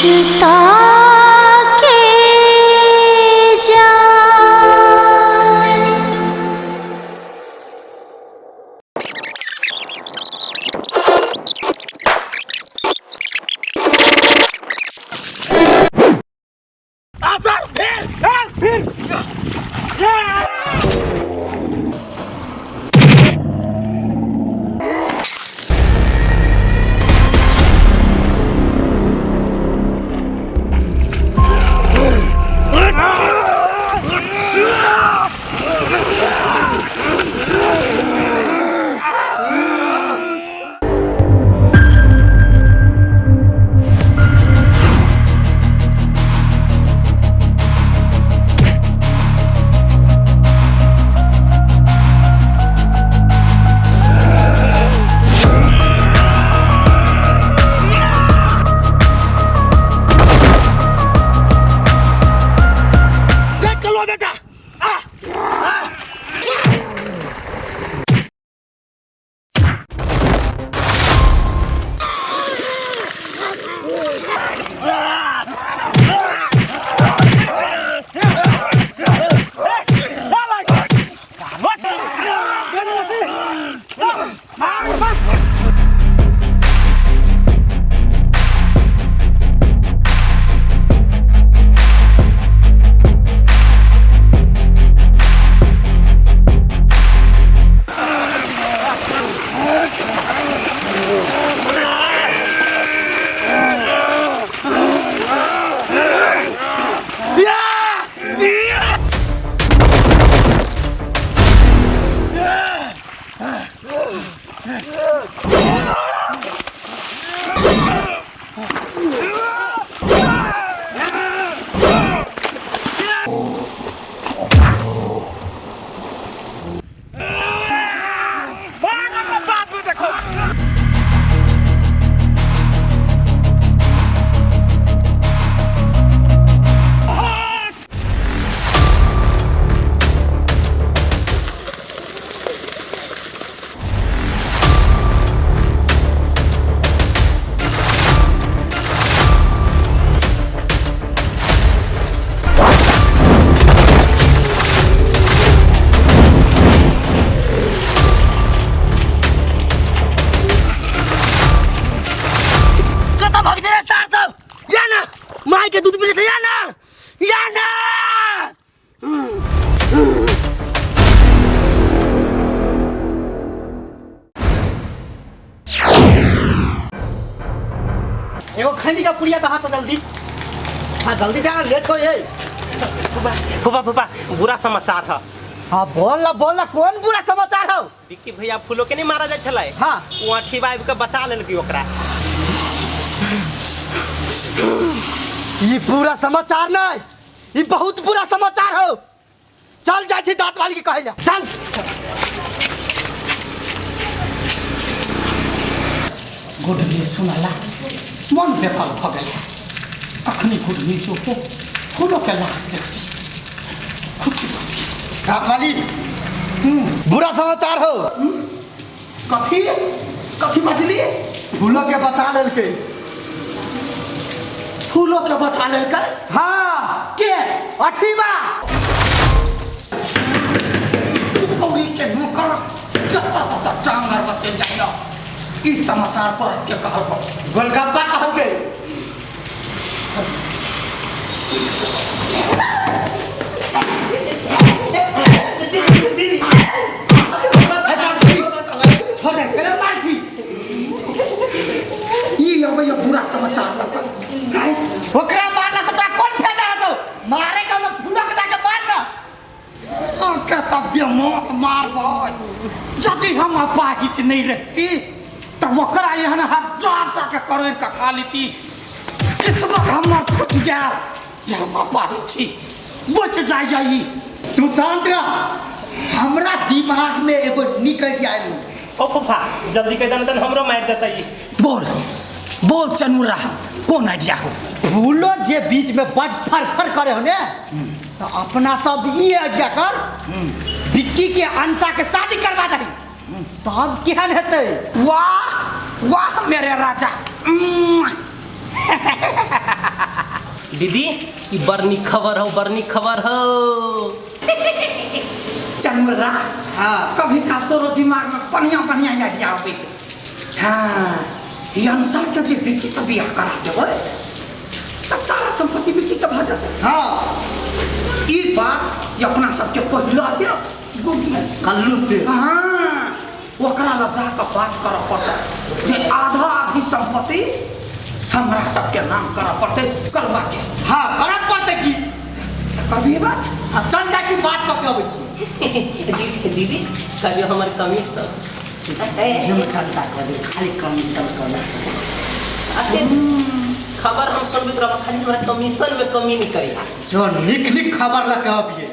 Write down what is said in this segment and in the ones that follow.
रिश्ता के जान। एगो खैनी का पुड़िया कहा तो जल्दी। हाँ जल्दी दे, लेट हो ये। फूफा फूफा बुरा समाचार है। हाँ बोल ना कौन बुरा समाचार हो? विक्की भैया फूलो के नहीं मारा जाए छले। हाँ वहाँ ठिबाई के बचा लेलकै ओकरा। ये बुरा समाचार नहीं, ये बहुत बुरा समाचार हो। चल जाए दांत वाली के कहे जा, चल। गुड न्यूज सुनाला, मन बेकल भ गया। अखनी गुड न्यूज के फूलों के लाश देखती खुशी खुशी। दांत वाली बुरा समाचार हो। कथी कथी बचली? फूलों के बचा लेलकै। फूलों के बचा लेलकै? हाँ के अठीबा कौड़ी के मुकर जता टांगर बचे जाइना। इस समाचार तो के कहल को गोलगप्पा कहल के। छोड़ दे कले मार छी। ये बुरा समाचार लगा काहे ओकरा मारला से तो कौन फायदा है? तो मारे का तो फूला के जाके मारना। तो क्या तब मौत मार भाई। यदि हम अपाहिज नहीं रहती तब ओकरा यहाँ हजार जाके करोड़ का खा लेती। किस्मत हमार फूट गया जब हम अपाहिज छी, बच जाई। तू शांत रह, हमरा दिमाग में एगो निकल के आइल। ओ फूफा जल्दी कह देना, हमरो मार देता। ये बोल चनुरा कौन आइडिया हो? फूलो जे बीच में बड़ फर करे हो ने, तो अपना सब ये आइडिया कर विक्की के अंसा के शादी करवा दही, तब केहन हेतै? वाह वाह मेरे राजा। दीदी ये बरनी खबर हो, बरनी खबर हो। चंद्रा हाँ कभी का तोरो दिमाग में बढ़िया बढ़िया आइडिया आवे हाँ ये अनुसार के जे विकी से बियाह करा देबै तो सारा संपत्ति विकी के भ जाते हाँ ई बात ये अपना सबके पहिला है कल्लू से हाँ ओकरा ल जाके बात कर पड़ता जे आधा आधी संपत्ति हमरा सबके नाम कर पड़ते करवा के हाँ करा पड़ते की कभी बात चल जा की बात क के अबै छी दीदी कहियो हमर कमीशन खाली कमीशन खबर हम सुनबे तो खाली हमरा कमीशन में कमी नहीं करी जो निक निक खबर लगा अबिए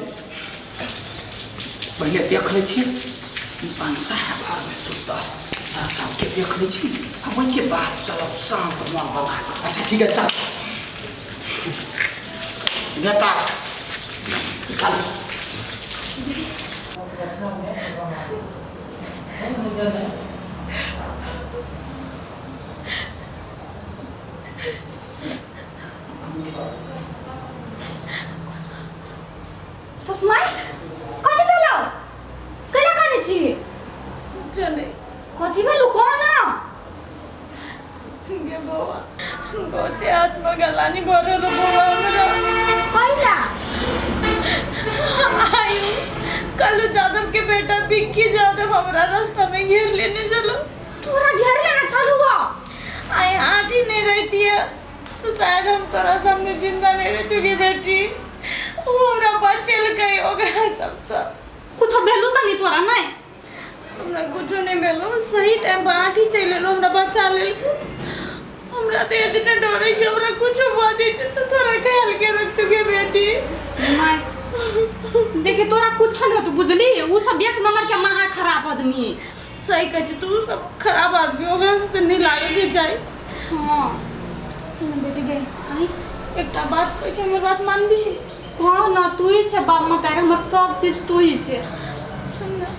पहले देख ले छी अंसा है घर में सुता सबके देख ले छी अब के बाद चलो शांत मन होगा अच्छा ठीक है चल बेटा चल तस्माई कति बेला कला गर्ने छि चले कति बेलु कोन गे बाबा गोते आत्मा गलानी भरो रो बाबा हमरा पहिला आयु कल्लू यादव के बेटा विक्की यादव हमरा रास्ता में घेर लेने चलो तोरा घेर लेना चालू हो आए आठी नहीं रहती है तो शायद हम तोरा सामने जिंदा नहीं रहती की बेटी वो हमरा बचल गई ओकरा सब कुछ भेलु त नहीं तोरा नहीं हमरा कुछ नहीं भेलो सही टाइम पर आठी चले लो हमरा बचा ले हमरा तो इतने डरे कि हमरा कुछ बाजे तो तोरा ख्याल के रख तू के बेटी नहीं देखे तोरा कुछ नहीं तो बुझली वो सब एक नंबर के महा खराब आदमी सही कह तू सब खराब आदमी ओकरा से नहीं लागे के जाए हां सुन बेटी गई आई एकटा बात कह के हमर बात मान भी कौन ना तू ही छे बाप मां तारे हमर सब चीज तू ही छे सुन ना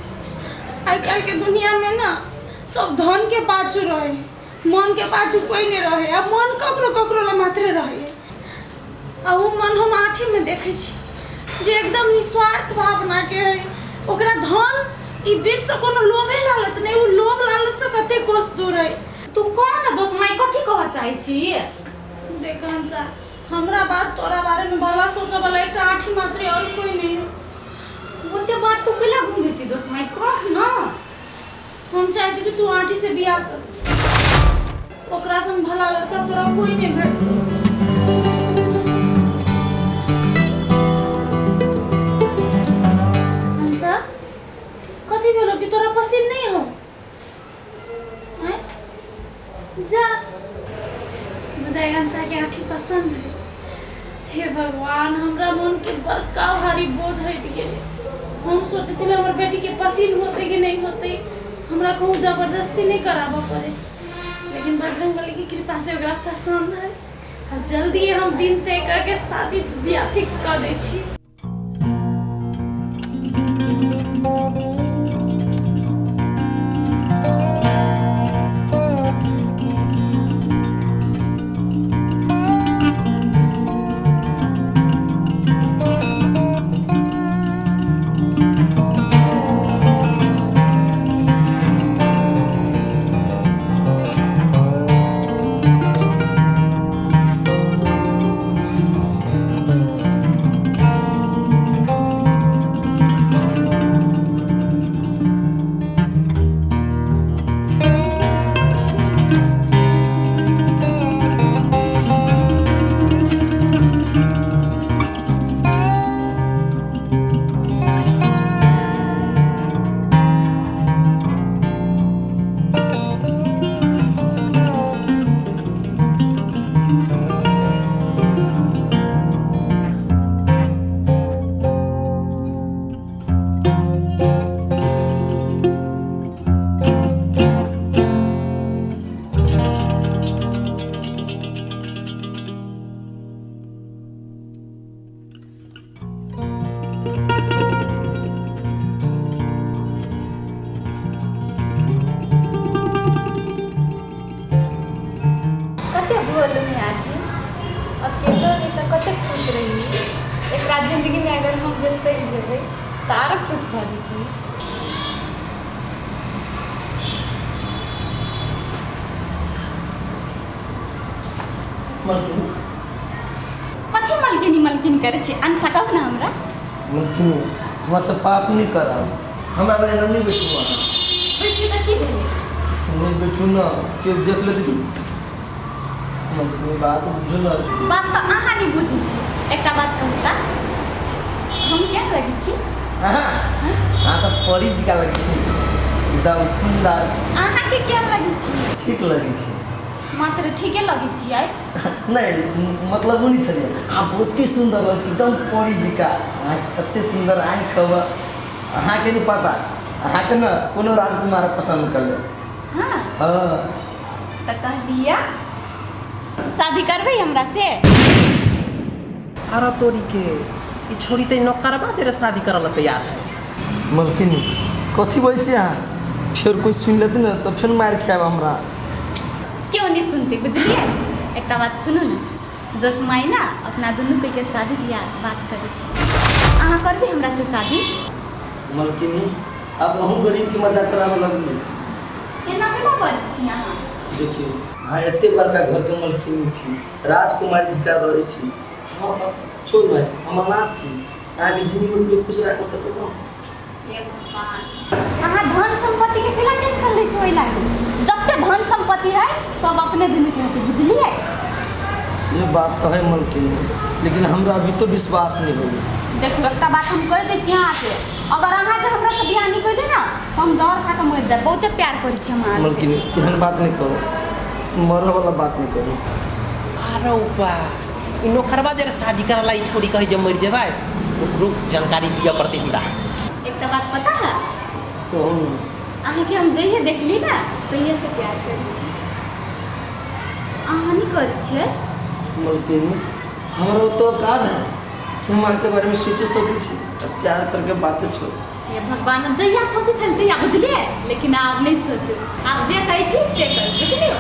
आज कल के दुनिया में ना सब धन के पाछू रहे मन के पाछू कोई नहीं रहे अब मन ककरो ककरो ला मात्रे रहे आ वो मन हम आठी में देखे छी जे एकदम निस्वार्थ भावना के है ओकरा धन ई बीच से कोनो लोभे लालच नहीं वो लोभ लालच से कते कोस दूर है तू कौन दोस्त माई कथि कह चाहि छी देख हंसा हमरा बात तोरा बारे में भला सोचे वाला एक आठी मात्र और कोई नहीं बोलते बात तू केला घूमे छी दोस्त माई कह ना हम चाहे छी कि तू आठी से बियाह कर ओकरा संग भला लड़का तोरा कोई नहीं भेटतो हंसा कथि भेलो कि तोरा पसंद नहीं हो हैं जा मुझे हंसा के आठी पसंद है हे भगवान हमरा मन के बड़का भारी बोझ हट गेले हम सोचे छले हमर बेटी के पसीन होते कि नहीं होते हमरा कहूँ जबरदस्ती नहीं कराबो पड़े लेकिन बजरंगबली की कृपा से ओकरा पसंद है अब जल्दी हम दिन तय करके शादी ब्याह फिक्स कर दै छी एकरा जिंदगी में अगर हम जब चल जेबै तार खुश भ जेबै। मलकिनी कथी मलकिनी करे छी अन सकब ना हमरा। मलकिनी हमरा से पाप नहीं करा, हमरा लगे नहीं बैठू वहाँ। उसके त की भेलै नहीं बैठू ना, केओ देख लेते। मलकिनी बात बुझू ना। बात तो अहाँ नहीं बुझी छी। एकटा बात कहू त हम क्या लगी छी? हाँ तो परी जी का लगी छी, एकदम सुंदर। अहाँ के क्या लगी छी? ठीक लगी छी। मात्र ठीके लगी छी आई। नहीं मतलब वो नहीं चलिए, आप बहुत ही सुंदर लगी, एकदम परी जी का। कते सुंदर आँख हवा, अहाँ के नहीं पता, अहाँ के ना कोनो राजकुमार पसंद कर ले। हाँ हाँ तो कह लिया शादी करबे हमरा से। अरे तोरी के ई छोड़ी ते नौकरबा तेरे शादी करल तैयार है। मलकिनी कथी बोल छी अहाँ? फिर कोई सुन लेते ना तो फिर मार खाएब हमरा। क्यों नहीं सुनते बुझलिए? एक बात सुनू ना, दोस्त माई ना अपना दुनू के शादी दिया बात करे छी। अहाँ करबे हमरा से शादी? मलकिनी अब हम गरीब की मजाक करावे लगली। एना केना बज छी अहाँ? देखिए हाँ एते बड़का घर के मलकिनी छी, राजकुमारी जी का रहे छी। हमार बात छोड़ भाई, हम नाथ छी, आगे जिंदगी में कोई खुश रह सके ना। हे भगवान, अहाँ धन संपत्ति के केला टेंशन ले छी ओइ लागी? जब तक धन संपत्ति है सब अपने दुनू के होते बुझलिए? ये बात तो है मलकिनी, लेकिन हमरा अभी तो विश्वास नहीं होगी। देखो एक बात हम कह दे छी अहाँ के, अगर अहाँ जे हमरा से बियाह नहीं कइले ना तो हम जहर खा के मर जाब। बहुते प्यार करै छी हम अहाँ से। मलकिनी तेहन बात नहीं करो, मरे वाला बात नहीं करो। अरे उपा ई नौकरबा तेरे शादी करला ई छोड़ी कहे जे मर जेबै। रुक जानकारी दिया पड़ते हमरा। एक बात पता है? कौन? अहाँ के हम जइए देखली ना तइए से प्यार करै छी। अहाँ नहीं करै छियै? मलकिनी हमरा तो औकात है कि हम के बारे में सोचे सकै छी, प्यार करके बातें छोड़। हे भगवान, जइया सोचे चलते या बुझलिए, लेकिन आप नहीं सोचो, आप जे कहै छी से करू बुझलिए?